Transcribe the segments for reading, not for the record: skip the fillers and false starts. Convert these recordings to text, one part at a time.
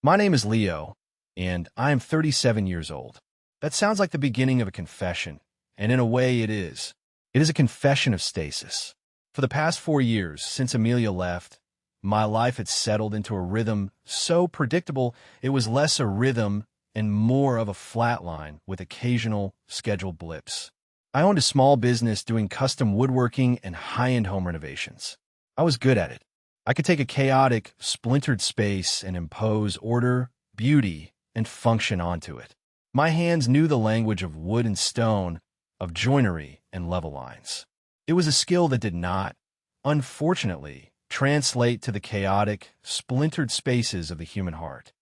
My name is Leo, and I am 37 years old. That sounds like the beginning of a confession, and in a way it is. It is a confession of stasis. For the past 4 years, since Amelia left, my life had settled into a rhythm so predictable it was less a rhythm and more of a flat line with occasional scheduled blips. I owned a small business doing custom woodworking and high-end home renovations. I was good at it. I could take a chaotic, splintered space and impose order, beauty, and function onto it. My hands knew the language of wood and stone, of joinery and level lines. It was a skill that did not, unfortunately, translate to the chaotic, splintered spaces of the human heart.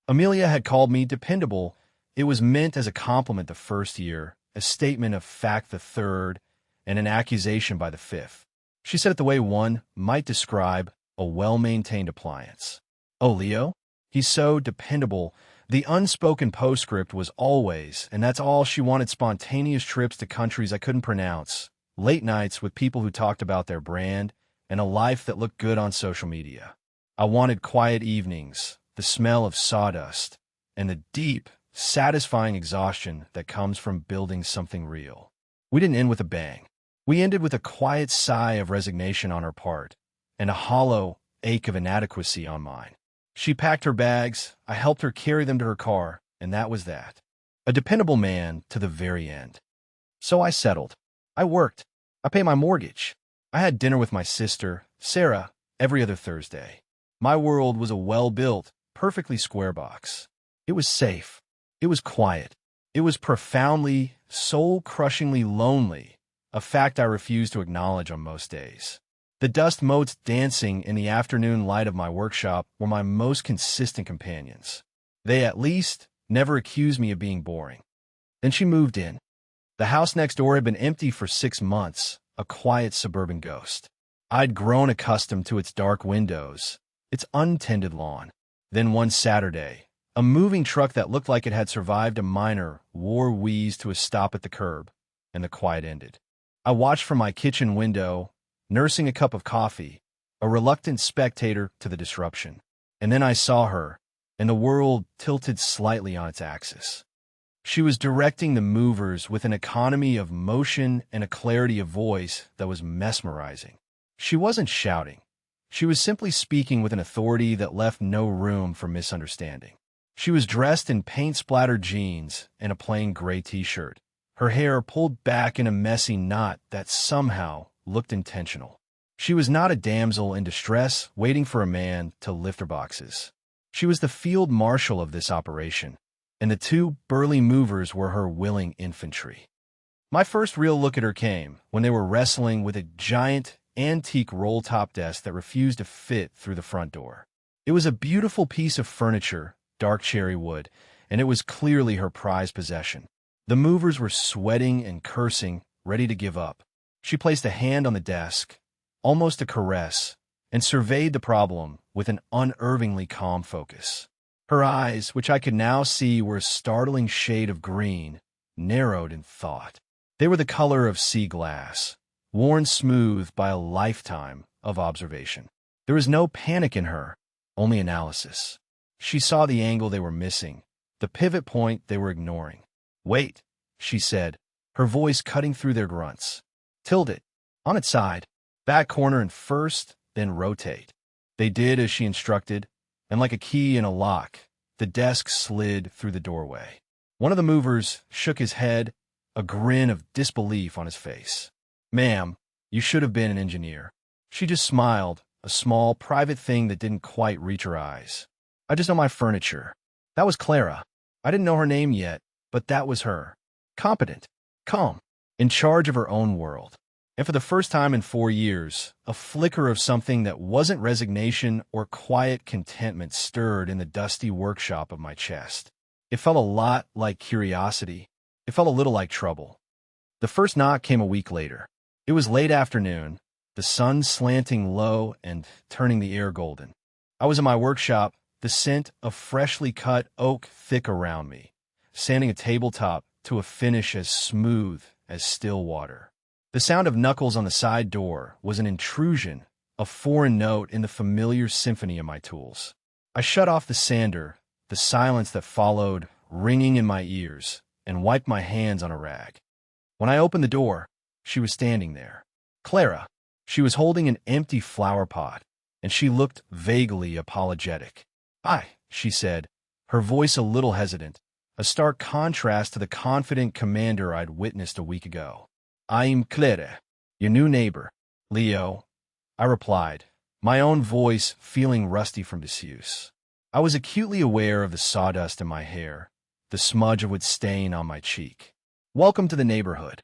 Amelia had called me dependable. It was meant as a compliment the first year, a statement of fact the third, and an accusation by the fifth. She said it the way one might describe a well-maintained appliance. "Oh, Leo? He's so dependable." The unspoken postscript was always, and that's all she wanted, spontaneous trips to countries I couldn't pronounce, late nights with people who talked about their brand, and a life that looked good on social media. I wanted quiet evenings, the smell of sawdust, and the deep, satisfying exhaustion that comes from building something real. We didn't end with a bang. We ended with a quiet sigh of resignation on her part, and a hollow ache of inadequacy on mine. She packed her bags, I helped her carry them to her car, and that was that. A dependable man to the very end. So I settled. I worked. I paid my mortgage. I had dinner with my sister, Sarah, every other Thursday. My world was a well-built, perfectly square box. It was safe. It was quiet. It was profoundly, soul-crushingly lonely, a fact I refused to acknowledge on most days. The dust motes dancing in the afternoon light of my workshop were my most consistent companions. They, at least, never accused me of being boring. Then she moved in. The house next door had been empty for 6 months, a quiet suburban ghost. I'd grown accustomed to its dark windows, its untended lawn. Then one Saturday, a moving truck that looked like it had survived a minor war wheezed to a stop at the curb, and the quiet ended. I watched from my kitchen window, nursing a cup of coffee, a reluctant spectator to the disruption. And then I saw her, and the world tilted slightly on its axis. She was directing the movers with an economy of motion and a clarity of voice that was mesmerizing. She wasn't shouting. She was simply speaking with an authority that left no room for misunderstanding. She was dressed in paint-splattered jeans and a plain gray t-shirt, her hair pulled back in a messy knot that somehow looked intentional. She was not a damsel in distress waiting for a man to lift her boxes. She was the field marshal of this operation, and the two burly movers were her willing infantry. My first real look at her came when they were wrestling with a giant, antique roll-top desk that refused to fit through the front door. It was a beautiful piece of furniture, dark cherry wood, and it was clearly her prized possession. The movers were sweating and cursing, ready to give up. She placed a hand on the desk, almost a caress, and surveyed the problem with an unervingly calm focus. Her eyes, which I could now see were a startling shade of green, narrowed in thought. They were the color of sea glass, worn smooth by a lifetime of observation. There was no panic in her, only analysis. She saw the angle they were missing, the pivot point they were ignoring. "Wait," she said, her voice cutting through their grunts. "Tilt it. On its side. Back corner and first, then rotate." They did as she instructed, and like a key in a lock, the desk slid through the doorway. One of the movers shook his head, a grin of disbelief on his face. "Ma'am, you should have been an engineer." She just smiled, a small, private thing that didn't quite reach her eyes. "I just know my furniture." That was Clara. I didn't know her name yet, but that was her. Competent, calm, in charge of her own world. And for the first time in 4 years, a flicker of something that wasn't resignation or quiet contentment stirred in the dusty workshop of my chest. It felt a lot like curiosity. It felt a little like trouble. The first knock came a week later. It was late afternoon, the sun slanting low and turning the air golden. I was in my workshop, the scent of freshly cut oak thick around me, sanding a tabletop to a finish as smooth as still water. The sound of knuckles on the side door was an intrusion, a foreign note in the familiar symphony of my tools. I shut off the sander, the silence that followed ringing in my ears, and wiped my hands on a rag. When I opened the door, she was standing there. Clara. She was holding an empty flower pot, and she looked vaguely apologetic. "Hi," she said, her voice a little hesitant, a stark contrast to the confident commander I'd witnessed a week ago. "I'm Clara, your new neighbor, Leo," I replied, my own voice feeling rusty from disuse. I was acutely aware of the sawdust in my hair, the smudge of its stain on my cheek. "Welcome to the neighborhood."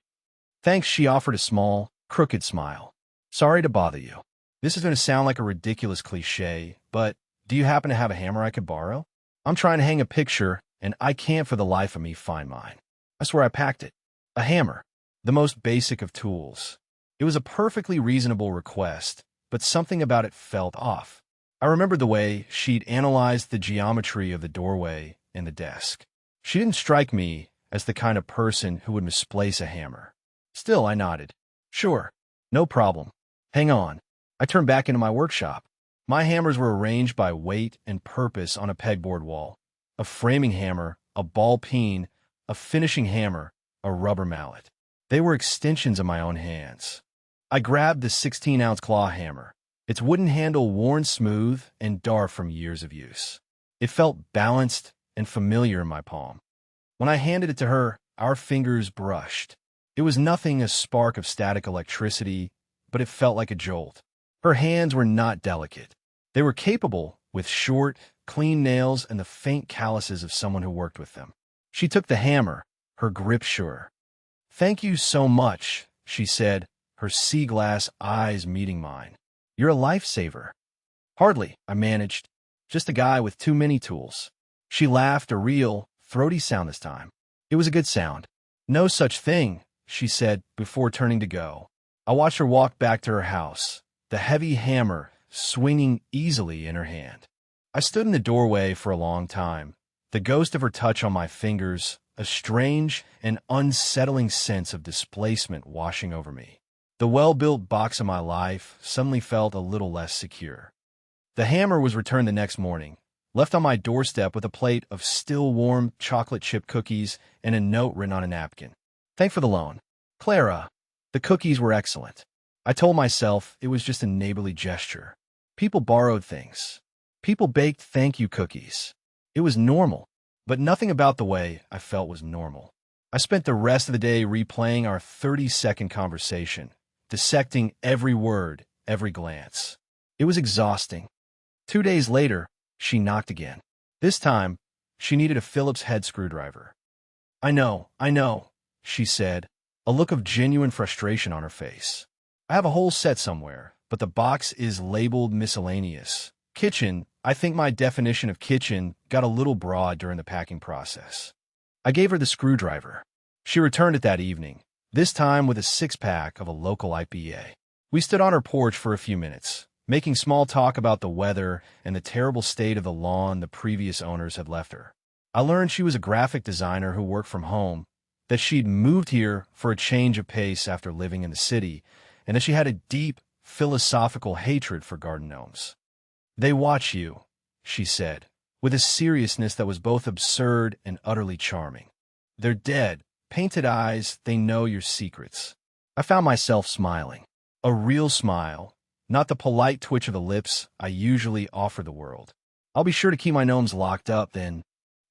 "Thanks," she offered a small, crooked smile. "Sorry to bother you. This is going to sound like a ridiculous cliché, but do you happen to have a hammer I could borrow? I'm trying to hang a picture, and I can't for the life of me find mine." I swear I packed it. A hammer, the most basic of tools. It was a perfectly reasonable request, but something about it felt off. I remembered the way she'd analyzed the geometry of the doorway and the desk. She didn't strike me as the kind of person who would misplace a hammer. Still, I nodded. "Sure, no problem. Hang on." I turned back into my workshop. My hammers were arranged by weight and purpose on a pegboard wall. A framing hammer, a ball peen, a finishing hammer, a rubber mallet. They were extensions of my own hands. I grabbed the 16-ounce claw hammer, its wooden handle worn smooth and dark from years of use. It felt balanced and familiar in my palm. When I handed it to her, our fingers brushed. It was nothing a spark of static electricity, but it felt like a jolt. Her hands were not delicate. They were capable, with short, clean nails and the faint calluses of someone who worked with them. She took the hammer, her grip sure. "Thank you so much," she said, her sea glass eyes meeting mine. "You're a lifesaver." "Hardly," I managed. "Just a guy with too many tools." She laughed, a real, throaty sound this time. It was a good sound. "No such thing," she said before turning to go. I watched her walk back to her house, the heavy hammer swinging easily in her hand. I stood in the doorway for a long time, the ghost of her touch on my fingers, a strange and unsettling sense of displacement washing over me. The well-built box of my life suddenly felt a little less secure. The hammer was returned the next morning, left on my doorstep with a plate of still warm chocolate chip cookies and a note written on a napkin. "Thanks for the loan, Clara." The cookies were excellent. I told myself it was just a neighborly gesture. People borrowed things. People baked thank you cookies. It was normal, but nothing about the way I felt was normal. I spent the rest of the day replaying our 30-second conversation, dissecting every word, every glance. It was exhausting. 2 days later, she knocked again. This time, she needed a Phillips head screwdriver. I know, she said, a look of genuine frustration on her face. "I have a whole set somewhere, but the box is labeled miscellaneous. Kitchen." I think my definition of kitchen got a little broad during the packing process. I gave her the screwdriver. She returned it that evening, this time with a six-pack of a local IPA. We stood on her porch for a few minutes, making small talk about the weather and the terrible state of the lawn the previous owners had left her. I learned she was a graphic designer who worked from home, that she'd moved here for a change of pace after living in the city, and that she had a deep, philosophical hatred for garden gnomes. "They watch you," she said, with a seriousness that was both absurd and utterly charming. "They're dead, painted eyes, they know your secrets." I found myself smiling. A real smile, not the polite twitch of the lips I usually offer the world. "I'll be sure to keep my gnomes locked up, then."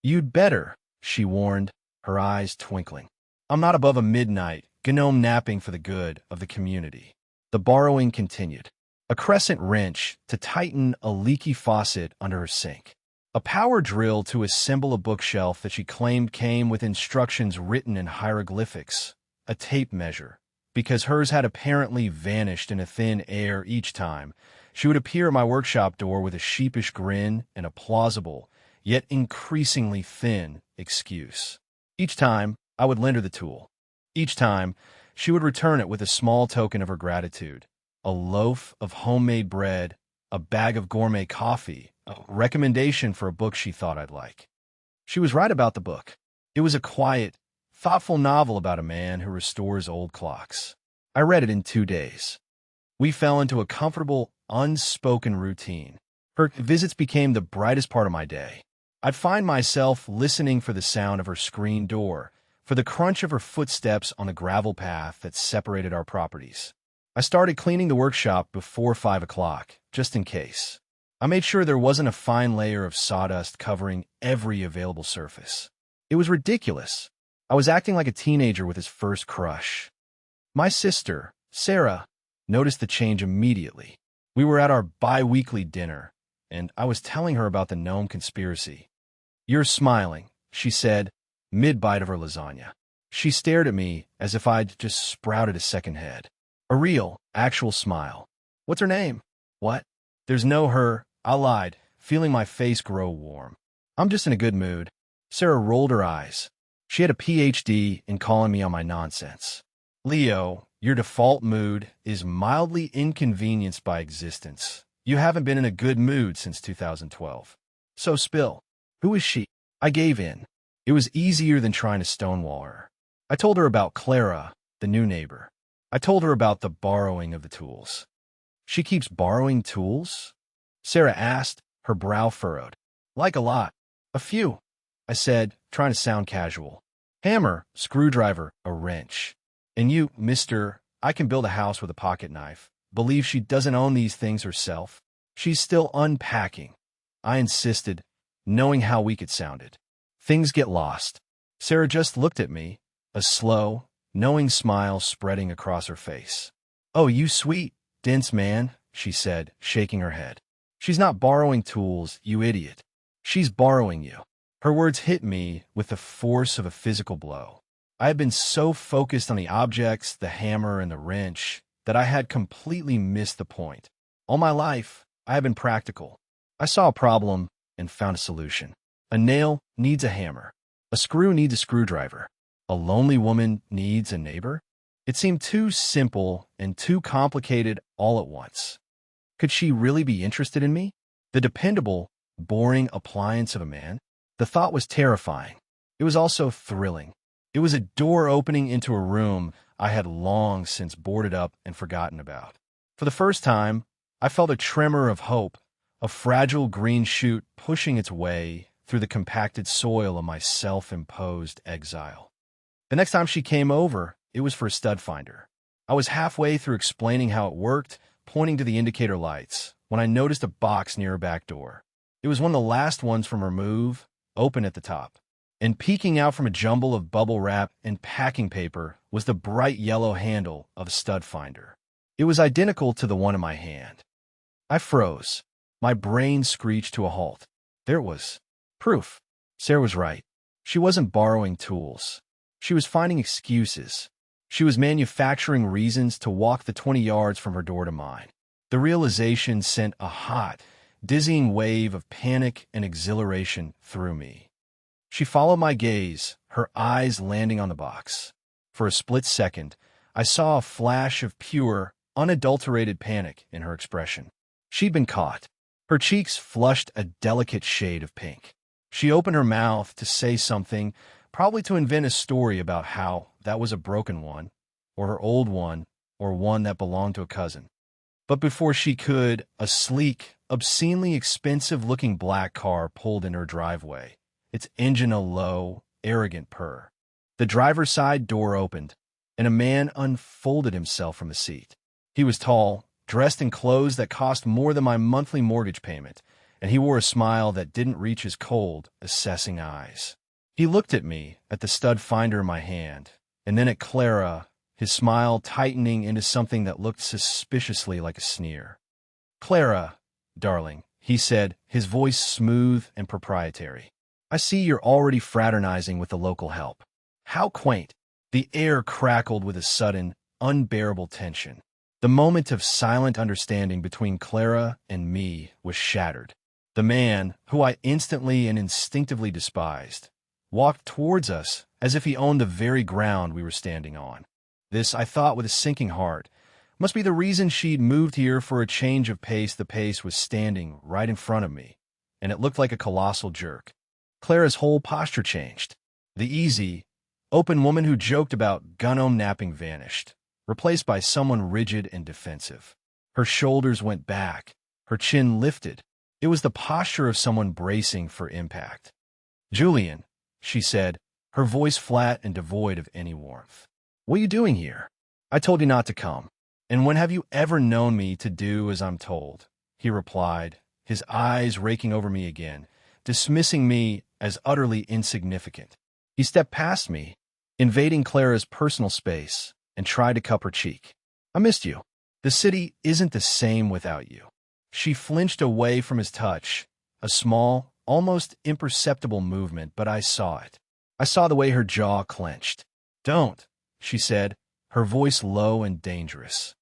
"You'd better," she warned, her eyes twinkling. "I'm not above a midnight gnome napping for the good of the community." The borrowing continued. A crescent wrench to tighten a leaky faucet under her sink. A power drill to assemble a bookshelf that she claimed came with instructions written in hieroglyphics. A tape measure, because hers had apparently vanished in a thin air each time. She would appear at my workshop door with a sheepish grin and a plausible, yet increasingly thin, excuse. Each time, I would lend her the tool. Each time, she would return it with a small token of her gratitude. A loaf of homemade bread, a bag of gourmet coffee, a recommendation for a book she thought I'd like. She was right about the book. It was a quiet, thoughtful novel about a man who restores old clocks. I read it in 2 days. We fell into a comfortable, unspoken routine. Her visits became the brightest part of my day. I'd find myself listening for the sound of her screen door, for the crunch of her footsteps on the gravel path that separated our properties. I started cleaning the workshop before 5 o'clock, just in case. I made sure there wasn't a fine layer of sawdust covering every available surface. It was ridiculous. I was acting like a teenager with his first crush. My sister, Sarah, noticed the change immediately. We were at our bi-weekly dinner, and I was telling her about the gnome conspiracy. "You're smiling," she said, mid-bite of her lasagna. She stared at me as if I'd just sprouted a second head. A real, actual smile. "What's her name?" "What?" "There's no her," I lied, feeling my face grow warm. "I'm just in a good mood." Sarah rolled her eyes. She had a PhD in calling me on my nonsense. "Leo, your default mood is mildly inconvenienced by existence. You haven't been in a good mood since 2012. So spill. Who is she?" I gave in. It was easier than trying to stonewall her. I told her about Clara, the new neighbor. I told her about the borrowing of the tools. "She keeps borrowing tools?" Sarah asked, her brow furrowed. "Like a lot. A few," I said, trying to sound casual. "Hammer, screwdriver, a wrench. And you, mister, I can build a house with a pocket knife. Believe she doesn't own these things herself? She's still unpacking." I insisted, knowing how weak it sounded. "Things get lost." Sarah just looked at me, a slow, knowing smile spreading across her face. "Oh, you sweet, dense man," she said, shaking her head. "She's not borrowing tools, you idiot. She's borrowing you." Her words hit me with the force of a physical blow. I had been so focused on the objects, the hammer and the wrench, that I had completely missed the point. All my life, I had been practical. I saw a problem and found a solution. A nail needs a hammer. A screw needs a screwdriver. A lonely woman needs a neighbor. It seemed too simple and too complicated all at once. Could she really be interested in me? The dependable, boring appliance of a man? The thought was terrifying. It was also thrilling. It was a door opening into a room I had long since boarded up and forgotten about. For the first time, I felt a tremor of hope, a fragile green shoot pushing its way through the compacted soil of my self-imposed exile. The next time she came over, it was for a stud finder. I was halfway through explaining how it worked, pointing to the indicator lights, when I noticed a box near her back door. It was one of the last ones from her move, open at the top. And peeking out from a jumble of bubble wrap and packing paper was the bright yellow handle of a stud finder. It was identical to the one in my hand. I froze. My brain screeched to a halt. There it was. Proof. Sarah was right. She wasn't borrowing tools. She was finding excuses. She was manufacturing reasons to walk the 20 yards from her door to mine. The realization sent a hot, dizzying wave of panic and exhilaration through me. She followed my gaze, her eyes landing on the box. For a split second, I saw a flash of pure, unadulterated panic in her expression. She'd been caught. Her cheeks flushed a delicate shade of pink. She opened her mouth to say something, probably to invent a story about how that was a broken one, or her old one, or one that belonged to a cousin. But before she could, a sleek, obscenely expensive-looking black car pulled in her driveway, its engine a low, arrogant purr. The driver's side door opened, and a man unfolded himself from the seat. He was tall, dressed in clothes that cost more than my monthly mortgage payment, and he wore a smile that didn't reach his cold, assessing eyes. He looked at me, at the stud finder in my hand, and then at Clara, his smile tightening into something that looked suspiciously like a sneer. "Clara, darling," he said, his voice smooth and proprietary. "I see you're already fraternizing with the local help. How quaint." The air crackled with a sudden, unbearable tension. The moment of silent understanding between Clara and me was shattered. The man, who I instantly and instinctively despised, walked towards us as if he owned the very ground we were standing on. This, I thought with a sinking heart, must be the reason she'd moved here for a change of pace. The pace was standing right in front of me, and it looked like a colossal jerk. Clara's whole posture changed. The easy, open woman who joked about gnome napping vanished, replaced by someone rigid and defensive. Her shoulders went back, her chin lifted, It was the posture of someone bracing for impact. "Julian," she said, her voice flat and devoid of any warmth. "What are you doing here? I told you not to come. And when have you ever known me to do as I'm told?" He replied, his eyes raking over me again, dismissing me as utterly insignificant. He stepped past me, invading Clara's personal space, and tried to cup her cheek. "I missed you. The city isn't the same without you." She flinched away from his touch, a small, almost imperceptible movement, but I saw it. I saw the way her jaw clenched. "Don't," she said, her voice low and dangerous.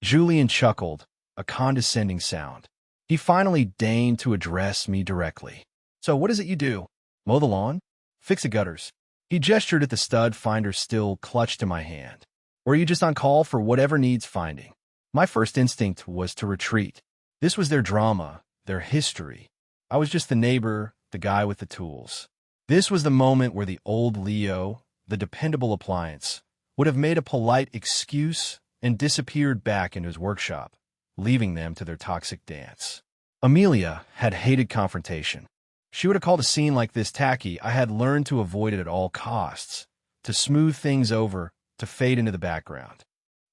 Julian chuckled, a condescending sound. He finally deigned to address me directly. "So what is it you do? Mow the lawn? Fix the gutters?" He gestured at the stud finder still clutched in my hand. "Or are you just on call for whatever needs finding?" My first instinct was to retreat. This was their drama, their history. I was just the neighbor, the guy with the tools. This was the moment where the old Leo, the dependable appliance, would have made a polite excuse and disappeared back into his workshop, leaving them to their toxic dance. Amelia had hated confrontation. She would have called a scene like this tacky. I had learned to avoid it at all costs, to smooth things over, to fade into the background.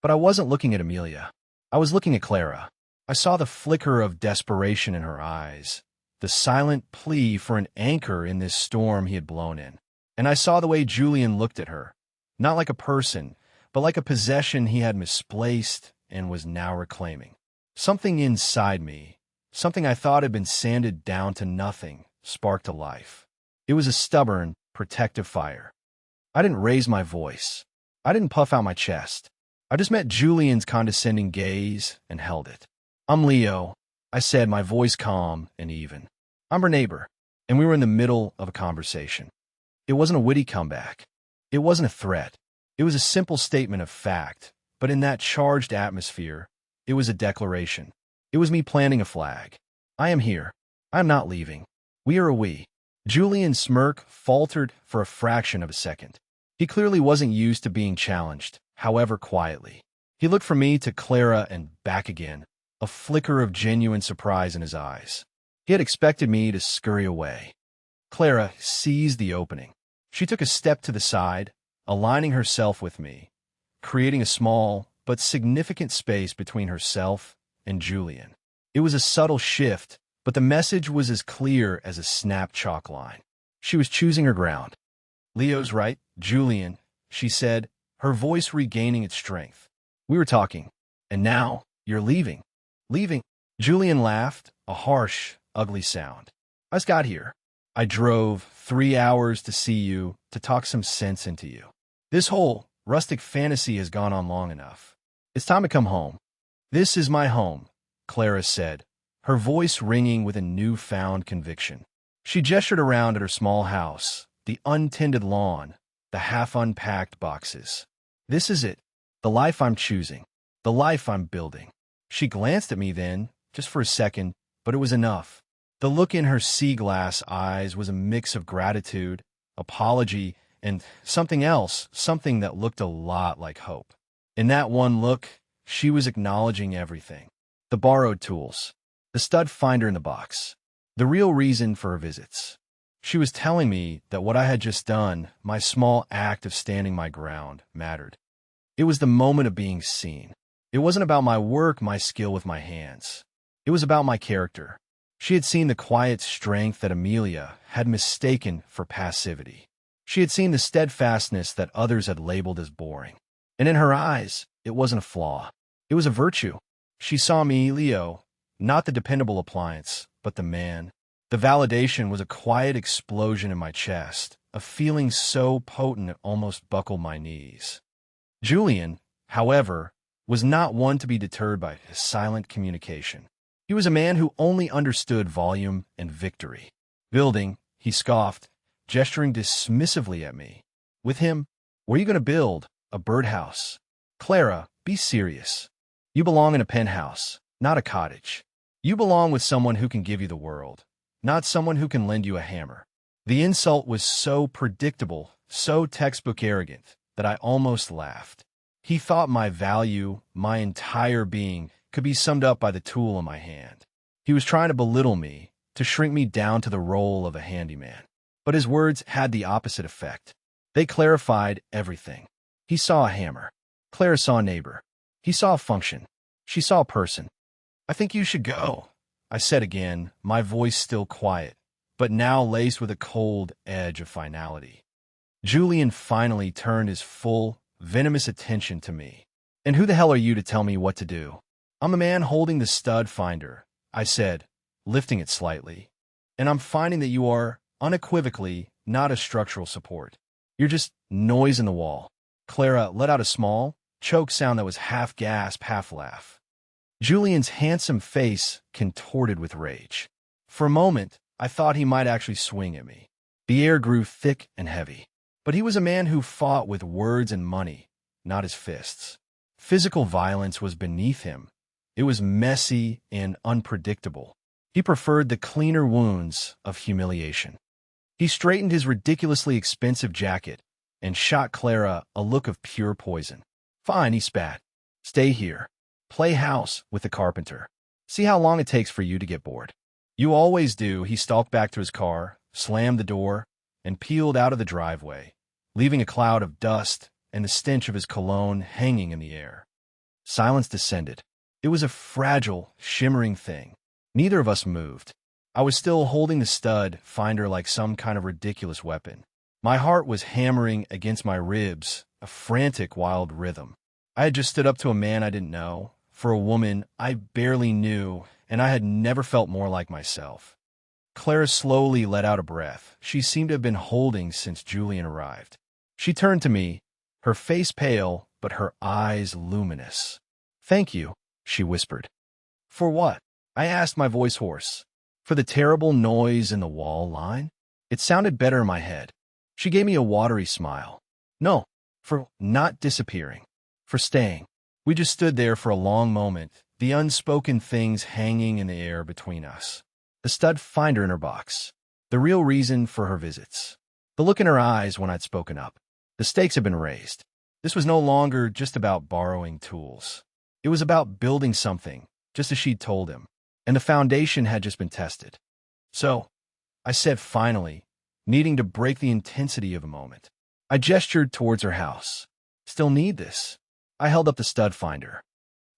But I wasn't looking at Amelia. I was looking at Clara. I saw the flicker of desperation in her eyes, the silent plea for an anchor in this storm he had blown in. And I saw the way Julian looked at her, not like a person, but like a possession he had misplaced and was now reclaiming. Something inside me, something I thought had been sanded down to nothing, sparked to life. It was a stubborn, protective fire. I didn't raise my voice. I didn't puff out my chest. I just met Julian's condescending gaze and held it. "I'm Leo," I said, my voice calm and even. "I'm her neighbor," and we were in the middle of a conversation. It wasn't a witty comeback. It wasn't a threat. It was a simple statement of fact, but in that charged atmosphere, it was a declaration. It was me planting a flag. "I am here. I am not leaving. We are a we." Julian's smirk faltered for a fraction of a second. He clearly wasn't used to being challenged, however quietly. He looked from me to Clara and back again, a flicker of genuine surprise in his eyes. He had expected me to scurry away. Clara seized the opening. She took a step to the side, aligning herself with me, creating a small but significant space between herself and Julian. It was a subtle shift, but the message was as clear as a snap chalk line. She was choosing her ground. "Leo's right, Julian," she said, her voice regaining its strength. "We were talking, and now you're leaving." "Leaving?" Julian laughed, a harsh, ugly sound. "I just got here. I drove 3 hours to see you, to talk some sense into you. This whole rustic fantasy has gone on long enough. It's time to come home." "This is my home," Clara said, her voice ringing with a newfound conviction. She gestured around at her small house, the untended lawn, the half-unpacked boxes. "This is it, the life I'm choosing, the life I'm building." She glanced at me then, just for a second, but it was enough. The look in her sea glass eyes was a mix of gratitude, apology, and something else, something that looked a lot like hope. In that one look, she was acknowledging everything. The borrowed tools, the stud finder in the box, the real reason for her visits. She was telling me that what I had just done, my small act of standing my ground, mattered. It was the moment of being seen. It wasn't about my work, my skill with my hands. It was about my character. She had seen the quiet strength that Amelia had mistaken for passivity. She had seen the steadfastness that others had labeled as boring. And in her eyes, it wasn't a flaw. It was a virtue. She saw me, Leo, not the dependable appliance, but the man. The validation was a quiet explosion in my chest, a feeling so potent it almost buckled my knees. Julian, however, was not one to be deterred by his silent communication. He was a man who only understood volume and victory. "Building," he scoffed, gesturing dismissively at me. "With him, where are you going to build? A birdhouse?" "Clara, be serious. You belong in a penthouse, not a cottage. You belong with someone who can give you the world, not someone who can lend you a hammer." The insult was so predictable, so textbook arrogant, that I almost laughed. He thought my value, my entire being, could be summed up by the tool in my hand. He was trying to belittle me, to shrink me down to the role of a handyman. But his words had the opposite effect. They clarified everything. He saw a hammer. Clara saw a neighbor. He saw a function. She saw a person. "I think you should go," I said again, my voice still quiet, but now laced with a cold edge of finality. Julian finally turned his full, venomous attention to me. "And who the hell are you to tell me what to do?" "I'm the man holding the stud finder," I said, lifting it slightly. "And I'm finding that you are, unequivocally, not a structural support. You're just noise in the wall." Clara let out a small, choked sound that was half gasp, half laugh. Julian's handsome face contorted with rage. For a moment, I thought he might actually swing at me. The air grew thick and heavy. But he was a man who fought with words and money, not his fists. Physical violence was beneath him. It was messy and unpredictable. He preferred the cleaner wounds of humiliation. He straightened his ridiculously expensive jacket and shot Clara a look of pure poison. "Fine," he spat. "Stay here. Play house with the carpenter. See how long it takes for you to get bored." "You always do." He stalked back to his car, slammed the door, and peeled out of the driveway, leaving a cloud of dust and the stench of his cologne hanging in the air. Silence descended. It was a fragile, shimmering thing. Neither of us moved. I was still holding the stud finder like some kind of ridiculous weapon. My heart was hammering against my ribs, a frantic, wild rhythm. I had just stood up to a man I didn't know, for a woman I barely knew, and I had never felt more like myself. Clara slowly let out a breath she seemed to have been holding since Julian arrived. She turned to me, her face pale, but her eyes luminous. "Thank you," she whispered. "For what?" I asked, my voice hoarse. "For the terrible noise in the wall line?" It sounded better in my head. She gave me a watery smile. "No, for not disappearing. For staying." We just stood there for a long moment, the unspoken things hanging in the air between us. The stud finder in her box. The real reason for her visits. The look in her eyes when I'd spoken up. The stakes had been raised. This was no longer just about borrowing tools. It was about building something, just as she'd told him. And the foundation had just been tested. "So," I said finally, needing to break the intensity of a moment. I gestured towards her house. "Still need this?" I held up the stud finder.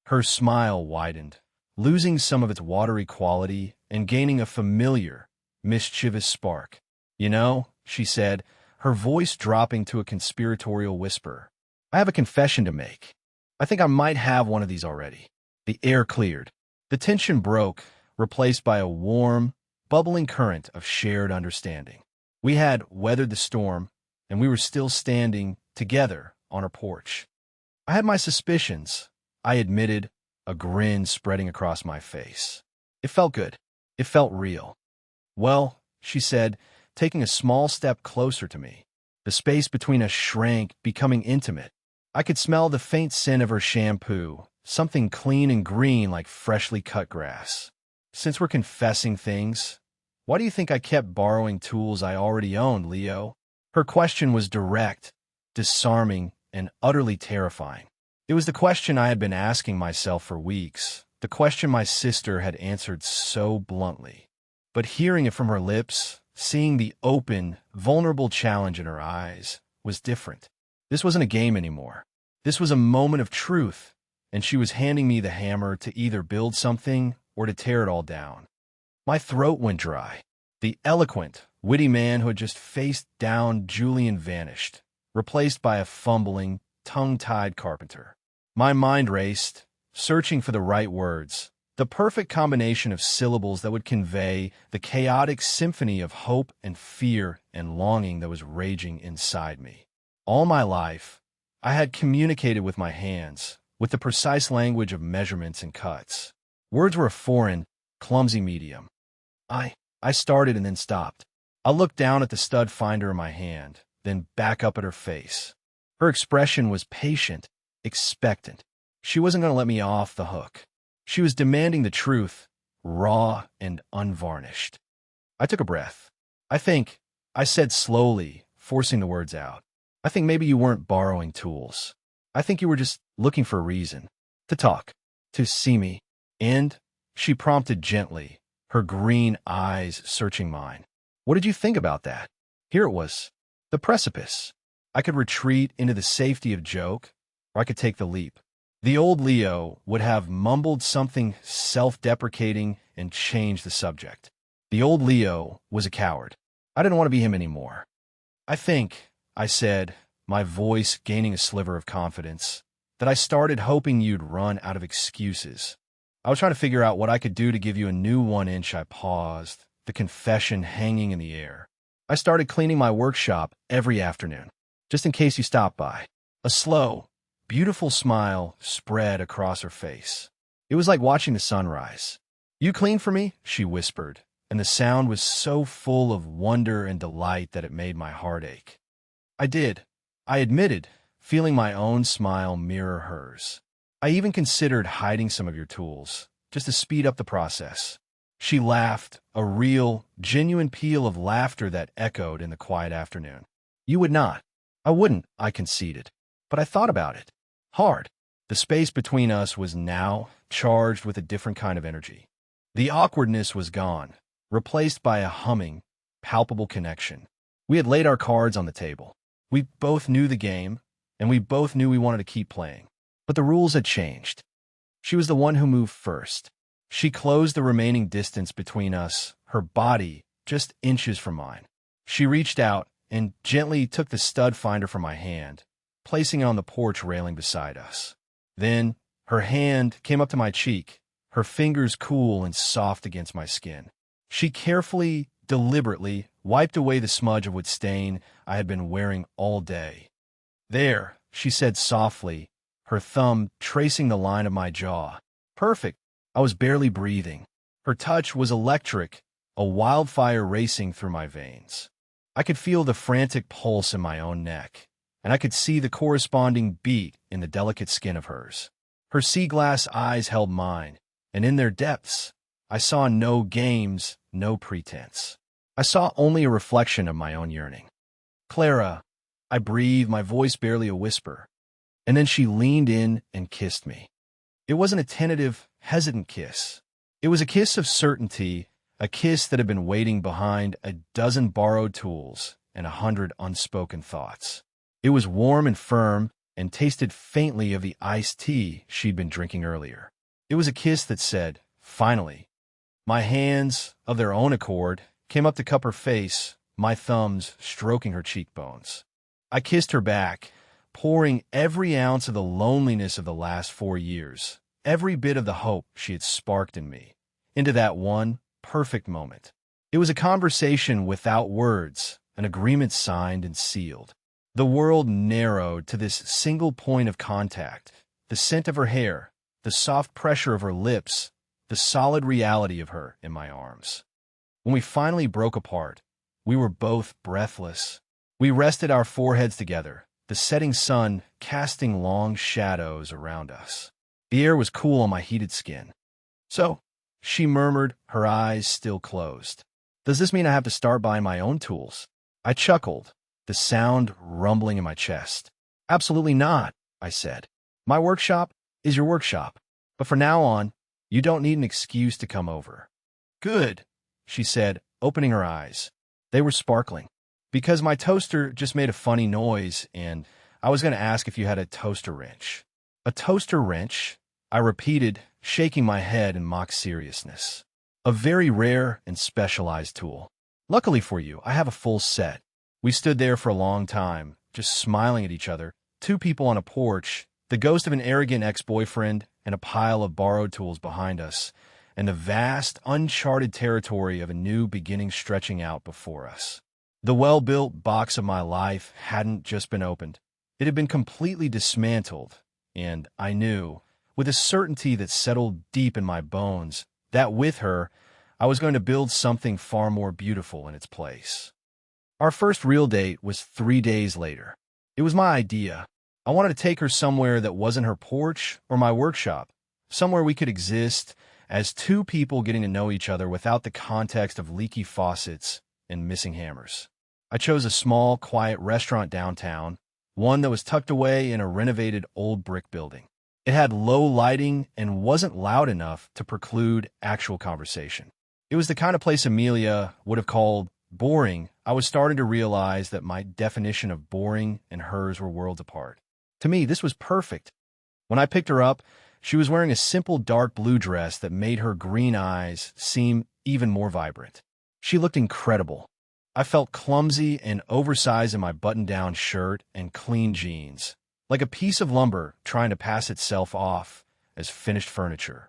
Her smile widened, losing some of its watery quality and gaining a familiar, mischievous spark. "You know," she said, her voice dropping to a conspiratorial whisper, "I have a confession to make. I think I might have one of these already." The air cleared. The tension broke, replaced by a warm, bubbling current of shared understanding. We had weathered the storm, and we were still standing together on her porch. I had my suspicions, I admitted, a grin spreading across my face. It felt good. It felt real. "Well," she said, taking a small step closer to me. The space between us shrank, becoming intimate. I could smell the faint scent of her shampoo, something clean and green like freshly cut grass. "Since we're confessing things, why do you think I kept borrowing tools I already owned, Leo?" Her question was direct, disarming, and utterly terrifying. It was the question I had been asking myself for weeks, the question my sister had answered so bluntly. But hearing it from her lips, seeing the open, vulnerable challenge in her eyes, was different. This wasn't a game anymore. This was a moment of truth, and she was handing me the hammer to either build something or to tear it all down. My throat went dry. The eloquent, witty man who had just faced down Julian vanished, replaced by a fumbling, tongue-tied carpenter. My mind raced, searching for the right words, the perfect combination of syllables that would convey the chaotic symphony of hope and fear and longing that was raging inside me. All my life, I had communicated with my hands, with the precise language of measurements and cuts. Words were a foreign, clumsy medium. I started and then stopped. I looked down at the stud finder in my hand, then back up at her face. Her expression was patient, expectant. She wasn't going to let me off the hook. She was demanding the truth, raw and unvarnished. I took a breath. I said slowly, forcing the words out. "I think maybe you weren't borrowing tools. I think you were just looking for a reason. To talk. To see me. And," she prompted gently, her green eyes searching mine. What did you think about that? Here it was, the precipice. I could retreat into the safety of joke, or I could take the leap. The old Leo would have mumbled something self-deprecating and changed the subject. The old Leo was a coward. I didn't want to be him anymore. I think, I said, my voice gaining a sliver of confidence, that I started hoping you'd run out of excuses. I was trying to figure out what I could do to give you a new 1 inch. I paused, the confession hanging in the air. I started cleaning my workshop every afternoon, just in case you stopped by. A slow, beautiful smile spread across her face. It was like watching the sunrise. You clean for me? She whispered, and the sound was so full of wonder and delight that it made my heart ache. I did, I admitted, feeling my own smile mirror hers. I even considered hiding some of your tools, just to speed up the process. She laughed, a real, genuine peal of laughter that echoed in the quiet afternoon. You would not. I wouldn't, I conceded. But I thought about it. Hard. The space between us was now charged with a different kind of energy. The awkwardness was gone, replaced by a humming, palpable connection. We had laid our cards on the table. We both knew the game, and we both knew we wanted to keep playing. But the rules had changed. She was the one who moved first. She closed the remaining distance between us, her body just inches from mine. She reached out and gently took the stud finder from my hand, placing it on the porch railing beside us. Then her hand came up to my cheek, her fingers cool and soft against my skin. She carefully, deliberately wiped away the smudge of wood stain I had been wearing all day. There, she said softly, her thumb tracing the line of my jaw. Perfect. I was barely breathing. Her touch was electric, a wildfire racing through my veins. I could feel the frantic pulse in my own neck, and I could see the corresponding beat in the delicate skin of hers. Her sea glass eyes held mine, and in their depths, I saw no games, no pretense. I saw only a reflection of my own yearning. Clara, I breathed, my voice barely a whisper. And then she leaned in and kissed me. It wasn't a tentative, hesitant kiss. It was a kiss of certainty, a kiss that had been waiting behind a dozen borrowed tools and 100 unspoken thoughts. It was warm and firm and tasted faintly of the iced tea she'd been drinking earlier. It was a kiss that said, finally. My hands, of their own accord, came up to cup her face, my thumbs stroking her cheekbones. I kissed her back, pouring every ounce of the loneliness of the last 4 years, every bit of the hope she had sparked in me, into that one perfect moment. It was a conversation without words, an agreement signed and sealed. The world narrowed to this single point of contact, the scent of her hair, the soft pressure of her lips, the solid reality of her in my arms. When we finally broke apart, we were both breathless. We rested our foreheads together, the setting sun casting long shadows around us. The air was cool on my heated skin. So, she murmured, her eyes still closed. Does this mean I have to start buying my own tools? I chuckled, the sound rumbling in my chest. Absolutely not, I said. My workshop is your workshop, but from now on, you don't need an excuse to come over. Good, she said, opening her eyes. They were sparkling. Because my toaster just made a funny noise, and I was going to ask if you had a toaster wrench. A toaster wrench? I repeated, shaking my head in mock seriousness. A very rare and specialized tool. Luckily for you, I have a full set. We stood there for a long time, just smiling at each other, two people on a porch, the ghost of an arrogant ex-boyfriend, and a pile of borrowed tools behind us, and the vast, uncharted territory of a new beginning stretching out before us. The well-built box of my life hadn't just been opened. It had been completely dismantled, and I knew, with a certainty that settled deep in my bones, that with her, I was going to build something far more beautiful in its place. Our first real date was 3 days later. It was my idea. I wanted to take her somewhere that wasn't her porch or my workshop, somewhere we could exist as two people getting to know each other without the context of leaky faucets and missing hammers. I chose a small, quiet restaurant downtown, one that was tucked away in a renovated old brick building. It had low lighting and wasn't loud enough to preclude actual conversation. It was the kind of place Amelia would have called boring. I was starting to realize that my definition of boring and hers were worlds apart. To me, this was perfect. When I picked her up, she was wearing a simple dark blue dress that made her green eyes seem even more vibrant. She looked incredible. I felt clumsy and oversized in my button-down shirt and clean jeans, like a piece of lumber trying to pass itself off as finished furniture.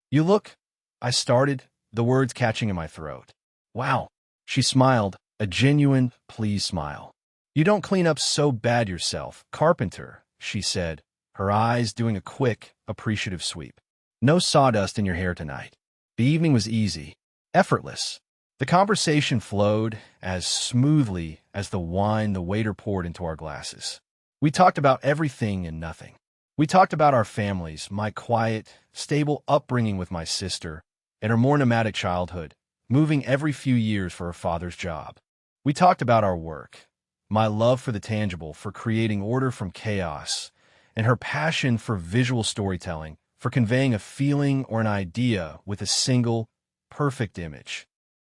"You look," I started, the words catching in my throat. "Wow." She smiled, a genuine, pleased smile. "You don't clean up so bad yourself, Carpenter," she said, her eyes doing a quick, appreciative sweep. "No sawdust in your hair tonight." The evening was easy, effortless. The conversation flowed as smoothly as the wine the waiter poured into our glasses. We talked about everything and nothing. We talked about our families, my quiet, stable upbringing with my sister, and her more nomadic childhood, moving every few years for her father's job. We talked about our work, my love for the tangible, for creating order from chaos, and her passion for visual storytelling, for conveying a feeling or an idea with a single, perfect image.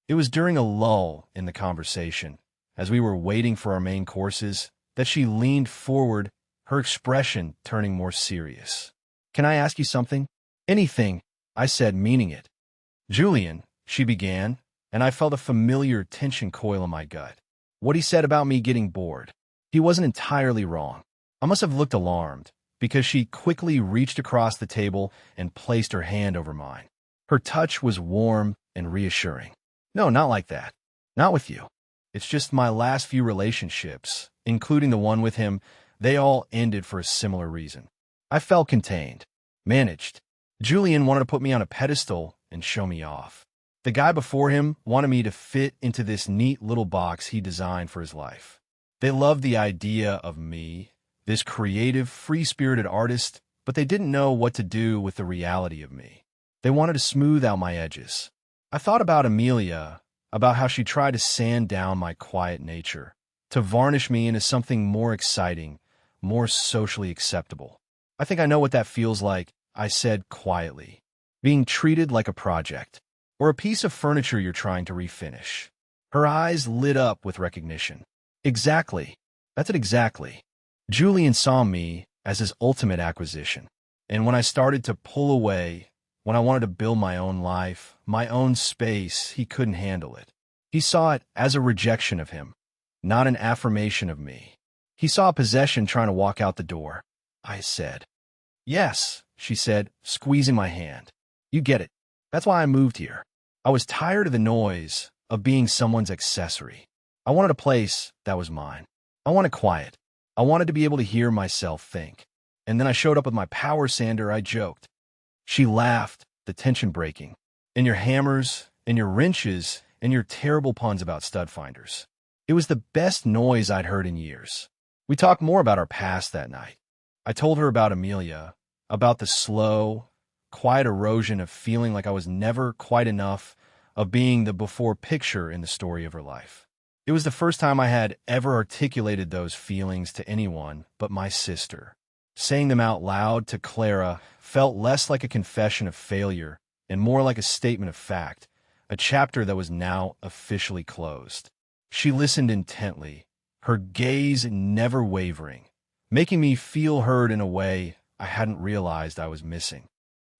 It was during a lull in the conversation, as we were waiting for our main courses, that she leaned forward, her expression turning more serious. "Can I ask you something?" "Anything," I said, meaning it. "Julian," she began, and I felt a familiar tension coil in my gut. What he said about me getting bored. He wasn't entirely wrong. I must have looked alarmed, because she quickly reached across the table and placed her hand over mine. Her touch was warm and reassuring. "No, not like that. Not with you. It's just my last few relationships, including the one with him, they all ended for a similar reason." I felt contained, managed. Julian wanted to put me on a pedestal and show me off. The guy before him wanted me to fit into this neat little box he designed for his life. They loved the idea of me, this creative, free-spirited artist, but they didn't know what to do with the reality of me. They wanted to smooth out my edges. I thought about Amelia, about how she tried to sand down my quiet nature, to varnish me into something more exciting, more socially acceptable. "I think I know what that feels like," I said quietly. "Being treated like a project, or a piece of furniture you're trying to refinish." Her eyes lit up with recognition. "Exactly. That's it exactly." Julian saw me as his ultimate acquisition. And when I started to pull away, when I wanted to build my own life, my own space, he couldn't handle it. He saw it as a rejection of him, not an affirmation of me. He saw a possession trying to walk out the door. I said, "Yes," she said, squeezing my hand. "You get it. That's why I moved here. I was tired of the noise, of being someone's accessory. I wanted a place that was mine. I wanted quiet. I wanted to be able to hear myself think." And then I showed up with my power sander, I joked. She laughed, the tension breaking. "And your hammers, and your wrenches, and your terrible puns about stud finders." It was the best noise I'd heard in years. We talked more about our past that night. I told her about Amelia, about the slow, quiet erosion of feeling like I was never quite enough, of being the before picture in the story of her life. It was the first time I had ever articulated those feelings to anyone but my sister. Saying them out loud to Clara felt less like a confession of failure and more like a statement of fact, a chapter that was now officially closed. She listened intently, her gaze never wavering, making me feel heard in a way I hadn't realized I was missing.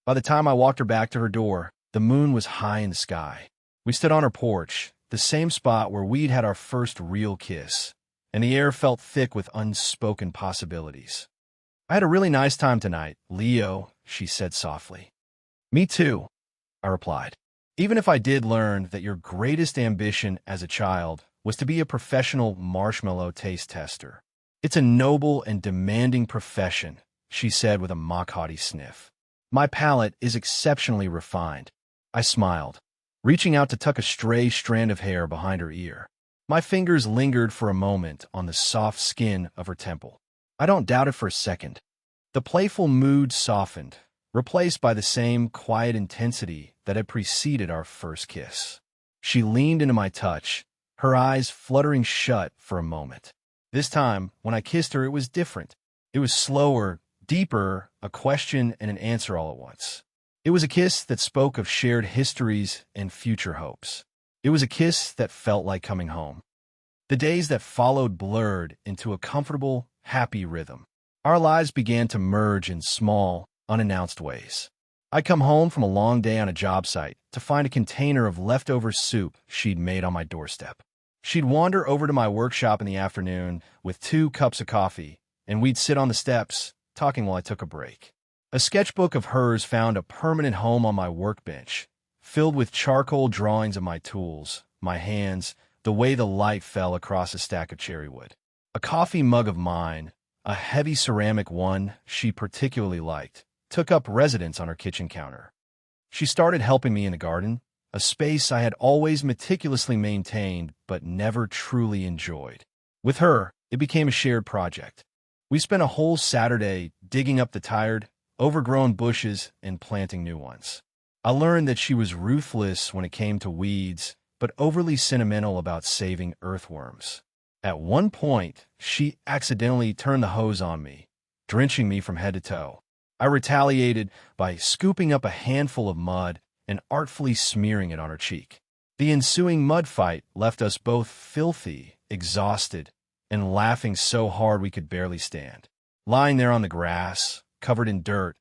By the time I walked her back to her door, the moon was high in the sky. We stood on her porch, the same spot where we'd had our first real kiss, and the air felt thick with unspoken possibilities. "I had a really nice time tonight, Leo," she said softly. "Me too," I replied. "Even if I did learn that your greatest ambition as a child was to be a professional marshmallow taste tester. It's a noble and demanding profession," she said with a mock-haughty sniff. "My palate is exceptionally refined." I smiled, reaching out to tuck a stray strand of hair behind her ear. My fingers lingered for a moment on the soft skin of her temple. "I don't doubt it for a second." The playful mood softened, replaced by the same quiet intensity that had preceded our first kiss. She leaned into my touch, her eyes fluttering shut for a moment. This time, when I kissed her, it was different. It was slower, deeper, a question and an answer all at once. It was a kiss that spoke of shared histories and future hopes. It was a kiss that felt like coming home. The days that followed blurred into a comfortable, happy rhythm. Our lives began to merge in small, unannounced ways. I'd come home from a long day on a job site to find a container of leftover soup she'd made on my doorstep. She'd wander over to my workshop in the afternoon with 2 cups of coffee, and we'd sit on the steps, talking while I took a break. A sketchbook of hers found a permanent home on my workbench, filled with charcoal drawings of my tools, my hands, the way the light fell across a stack of cherry wood. A coffee mug of mine, a heavy ceramic one she particularly liked, took up residence on her kitchen counter. She started helping me in the garden, a space I had always meticulously maintained but never truly enjoyed. With her, it became a shared project. We spent a whole Saturday digging up the tired, overgrown bushes and planting new ones. I learned that she was ruthless when it came to weeds, but overly sentimental about saving earthworms. At one point, she accidentally turned the hose on me, drenching me from head to toe. I retaliated by scooping up a handful of mud and artfully smearing it on her cheek. The ensuing mud fight left us both filthy, exhausted, and laughing so hard we could barely stand. Lying there on the grass, covered in dirt,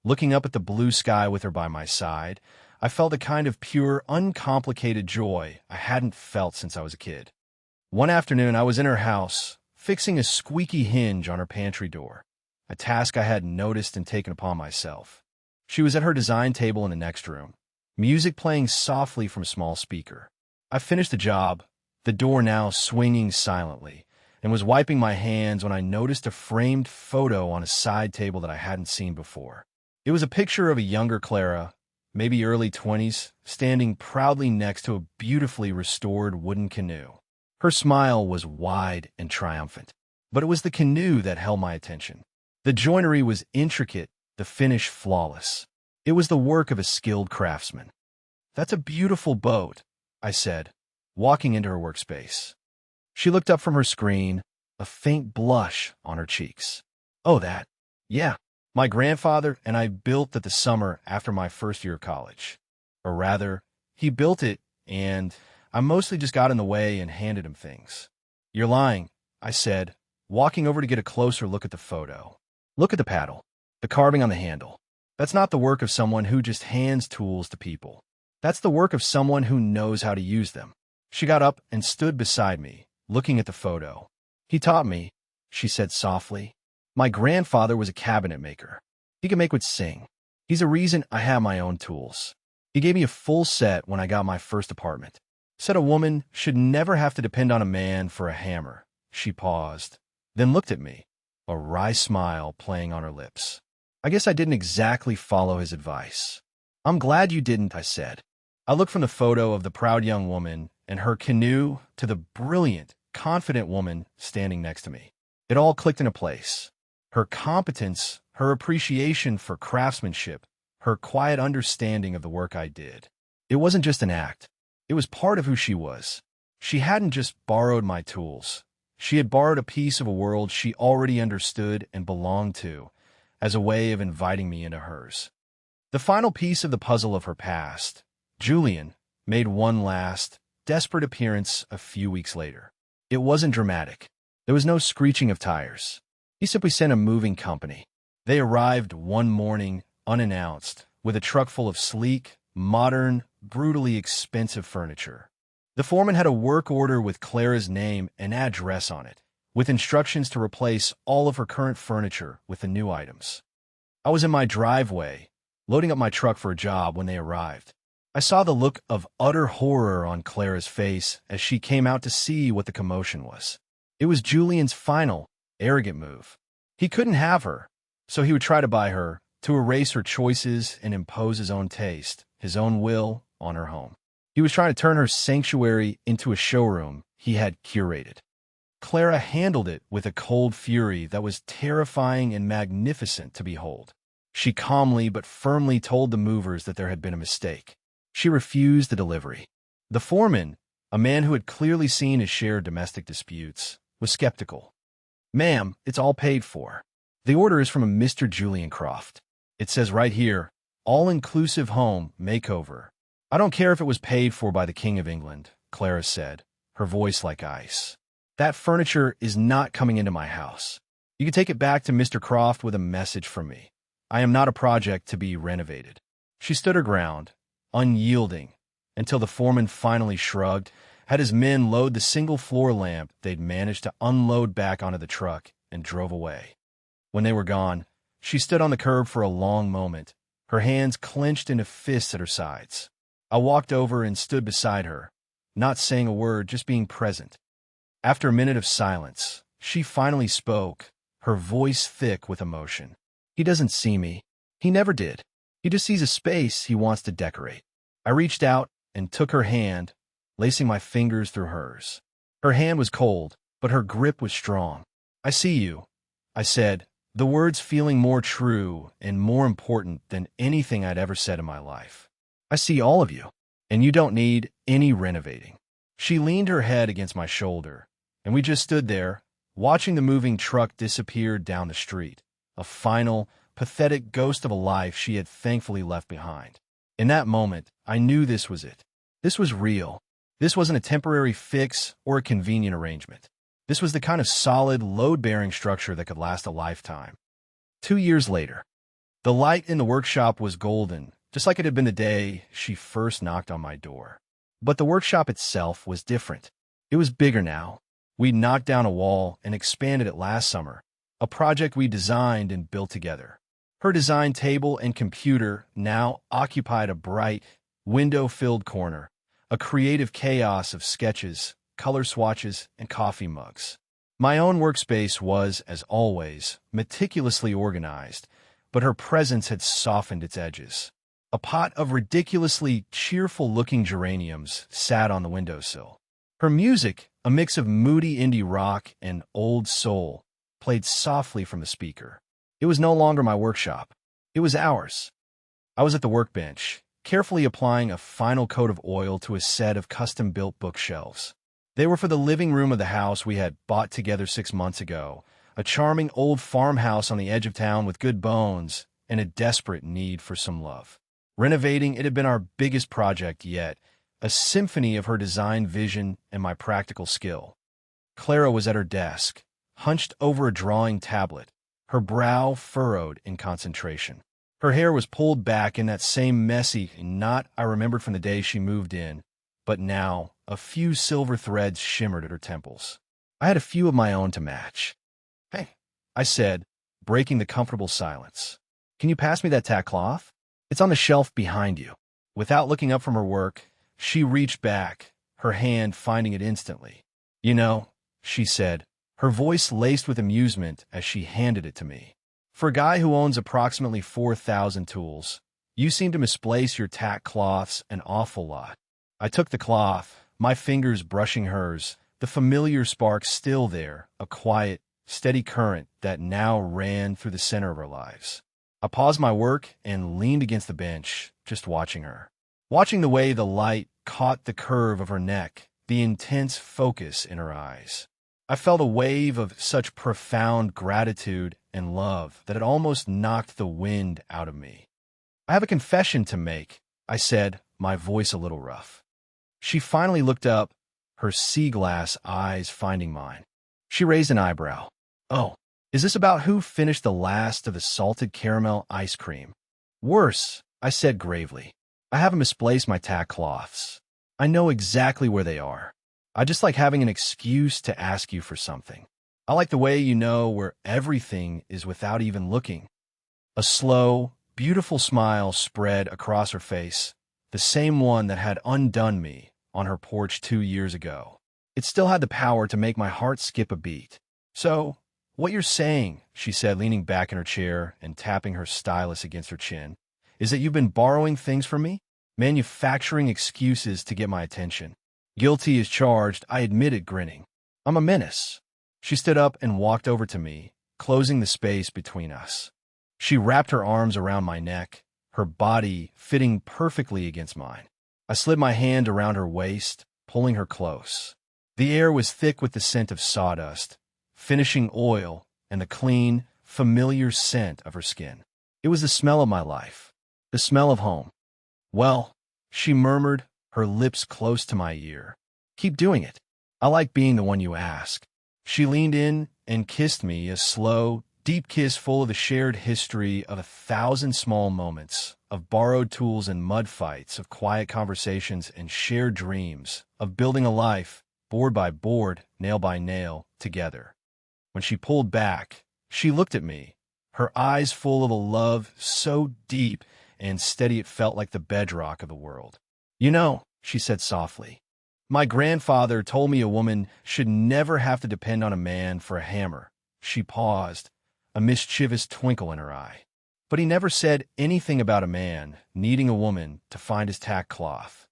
looking up at the blue sky with her by my side, I felt a kind of pure, uncomplicated joy I hadn't felt since I was a kid. One afternoon, I was in her house, fixing a squeaky hinge on her pantry door, a task I hadn't noticed and taken upon myself. She was at her design table in the next room, music playing softly from a small speaker. I finished the job, the door now swinging silently, and was wiping my hands when I noticed a framed photo on a side table that I hadn't seen before. It was a picture of a younger Clara, maybe early 20s, standing proudly next to a beautifully restored wooden canoe. Her smile was wide and triumphant, but it was the canoe that held my attention. The joinery was intricate, the finish flawless. It was the work of a skilled craftsman. "That's a beautiful boat," I said, walking into her workspace. She looked up from her screen, a faint blush on her cheeks. "Oh, that? Yeah. My grandfather and I built it the summer after my first year of college. Or rather, he built it, and I mostly just got in the way and handed him things." "You're lying," I said, walking over to get a closer look at the photo. "Look at the paddle, the carving on the handle. That's not the work of someone who just hands tools to people. That's the work of someone who knows how to use them." She got up and stood beside me, looking at the photo. "He taught me," she said softly. "My grandfather was a cabinet maker. He could make wood sing. He's a reason I have my own tools. He gave me a full set when I got my first apartment. Said a woman should never have to depend on a man for a hammer." She paused, then looked at me, a wry smile playing on her lips. I guess I didn't exactly follow his advice. "I'm glad you didn't," I said. I looked from the photo of the proud young woman and her canoe to the brilliant, confident woman standing next to me. It all clicked into place. Her competence, her appreciation for craftsmanship, her quiet understanding of the work I did. It wasn't just an act. It was part of who she was. She hadn't just borrowed my tools. She had borrowed a piece of a world she already understood and belonged to, as a way of inviting me into hers. The final piece of the puzzle of her past, Julian, made one last, desperate appearance a few weeks later. It wasn't dramatic. There was no screeching of tires. He simply sent a moving company. They arrived one morning, unannounced, with a truck full of sleek, modern, brutally expensive furniture. The foreman had a work order with Clara's name and address on it, with instructions to replace all of her current furniture with the new items. I was in my driveway, loading up my truck for a job when they arrived. I saw the look of utter horror on Clara's face as she came out to see what the commotion was. It was Julian's final, arrogant move. He couldn't have her, so he would try to buy her, to erase her choices and impose his own taste, his own will, on her home. He was trying to turn her sanctuary into a showroom he had curated. Clara handled it with a cold fury that was terrifying and magnificent to behold. She calmly but firmly told the movers that there had been a mistake. She refused the delivery. The foreman, a man who had clearly seen his share of domestic disputes, was skeptical. "Ma'am, it's all paid for. The order is from a Mr. Julian Croft. It says right here, all-inclusive home makeover. I don't care if it was paid for by the King of England, Clara said, her voice like ice. That furniture is not coming into my house. You can take it back to Mr. Croft with a message from me. I am not a project to be renovated. She stood her ground, unyielding, until the foreman finally shrugged, had his men load the single floor lamp they'd managed to unload back onto the truck, and drove away. When they were gone, she stood on the curb for a long moment, her hands clenched into fists at her sides. I walked over and stood beside her, not saying a word, just being present. After a minute of silence, she finally spoke, her voice thick with emotion. He doesn't see me. He never did. He just sees a space he wants to decorate. I reached out and took her hand, lacing my fingers through hers. Her hand was cold, but her grip was strong. I see you, I said, the words feeling more true and more important than anything I'd ever said in my life. I see all of you, and you don't need any renovating. She leaned her head against my shoulder, and we just stood there, watching the moving truck disappear down the street, a final, pathetic ghost of a life she had thankfully left behind. In that moment, I knew this was it. This was real. This wasn't a temporary fix or a convenient arrangement. This was the kind of solid, load-bearing structure that could last a lifetime. 2 years later, the light in the workshop was golden, just like it had been the day she first knocked on my door. But the workshop itself was different. It was bigger now. We knocked down a wall and expanded it last summer, a project we designed and built together. Her design table and computer now occupied a bright, window-filled corner, a creative chaos of sketches, color swatches, and coffee mugs. My own workspace was, as always, meticulously organized, but her presence had softened its edges. A pot of ridiculously cheerful-looking geraniums sat on the windowsill. Her music, a mix of moody indie rock and old soul, played softly from the speaker. It was no longer my workshop. It was ours. I was at the workbench, carefully applying a final coat of oil to a set of custom-built bookshelves. They were for the living room of the house we had bought together 6 months ago, a charming old farmhouse on the edge of town with good bones and a desperate need for some love. Renovating it had been our biggest project yet, a symphony of her design vision and my practical skill. Clara was at her desk, hunched over a drawing tablet, her brow furrowed in concentration. Her hair was pulled back in that same messy knot I remembered from the day she moved in, but now a few silver threads shimmered at her temples. I had a few of my own to match. "Hey," I said, breaking the comfortable silence. "Can you pass me that tack cloth? It's on the shelf behind you." Without looking up from her work, she reached back, her hand finding it instantly. "You know," she said, her voice laced with amusement as she handed it to me. "For a guy who owns approximately 4,000 tools, you seem to misplace your tack cloths an awful lot." I took the cloth, my fingers brushing hers, the familiar spark still there, a quiet, steady current that now ran through the center of our lives. I paused my work and leaned against the bench, just watching her. Watching the way the light caught the curve of her neck, the intense focus in her eyes. I felt a wave of such profound gratitude and love that it almost knocked the wind out of me. "I have a confession to make," I said, my voice a little rough. She finally looked up, her sea-glass eyes finding mine. She raised an eyebrow. "Oh, is this about who finished the last of the salted caramel ice cream?" "Worse," I said gravely. "I haven't misplaced my tack cloths. I know exactly where they are. I just like having an excuse to ask you for something. I like the way you know where everything is without even looking." A slow, beautiful smile spread across her face, the same one that had undone me on her porch 2 years ago. It still had the power to make my heart skip a beat. "So, what you're saying," she said, leaning back in her chair and tapping her stylus against her chin, "is that you've been borrowing things from me, manufacturing excuses to get my attention." "Guilty as charged," I admitted, grinning. "I'm a menace." She stood up and walked over to me, closing the space between us. She wrapped her arms around my neck, her body fitting perfectly against mine. I slid my hand around her waist, pulling her close. The air was thick with the scent of sawdust, finishing oil, and the clean, familiar scent of her skin. It was the smell of my life. The smell of home. Well, she murmured, her lips close to my ear. Keep doing it. I like being the one you ask. She leaned in and kissed me, a slow, deep kiss full of the shared history of 1,000 small moments, of borrowed tools and mud fights, of quiet conversations and shared dreams, of building a life, board by board, nail by nail, together. When she pulled back, she looked at me, her eyes full of a love so deep and steady it felt like the bedrock of the world. You know, she said softly, my grandfather told me a woman should never have to depend on a man for a hammer. She paused, a mischievous twinkle in her eye. But he never said anything about a man needing a woman to find his tack cloth.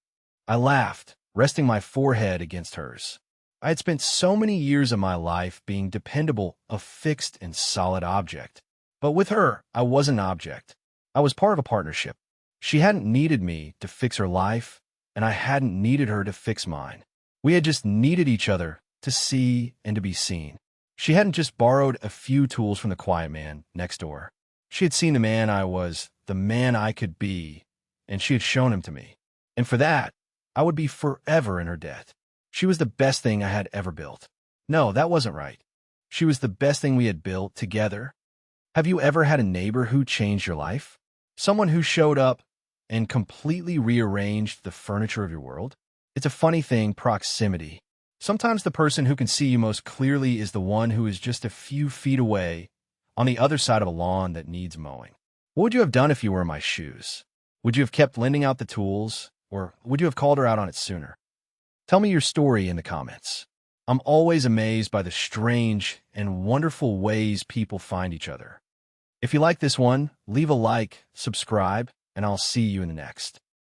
I laughed, resting my forehead against hers. I had spent so many years of my life being dependable, a fixed and solid object. But with her, I was an object. I was part of a partnership. She hadn't needed me to fix her life, and I hadn't needed her to fix mine. We had just needed each other to see and to be seen. She hadn't just borrowed a few tools from the quiet man next door. She had seen the man I was, the man I could be, and she had shown him to me. And for that, I would be forever in her debt. She was the best thing I had ever built. No, that wasn't right. She was the best thing we had built together. Have you ever had a neighbor who changed your life? Someone who showed up and completely rearranged the furniture of your world? It's a funny thing, proximity. Sometimes the person who can see you most clearly is the one who is just a few feet away, on the other side of a lawn that needs mowing. What would you have done if you were in my shoes? Would you have kept lending out the tools, or would you have called her out on it sooner? Tell me your story in the comments. I'm always amazed by the strange and wonderful ways people find each other. If you like this one, leave a like, subscribe, and I'll see you in the next.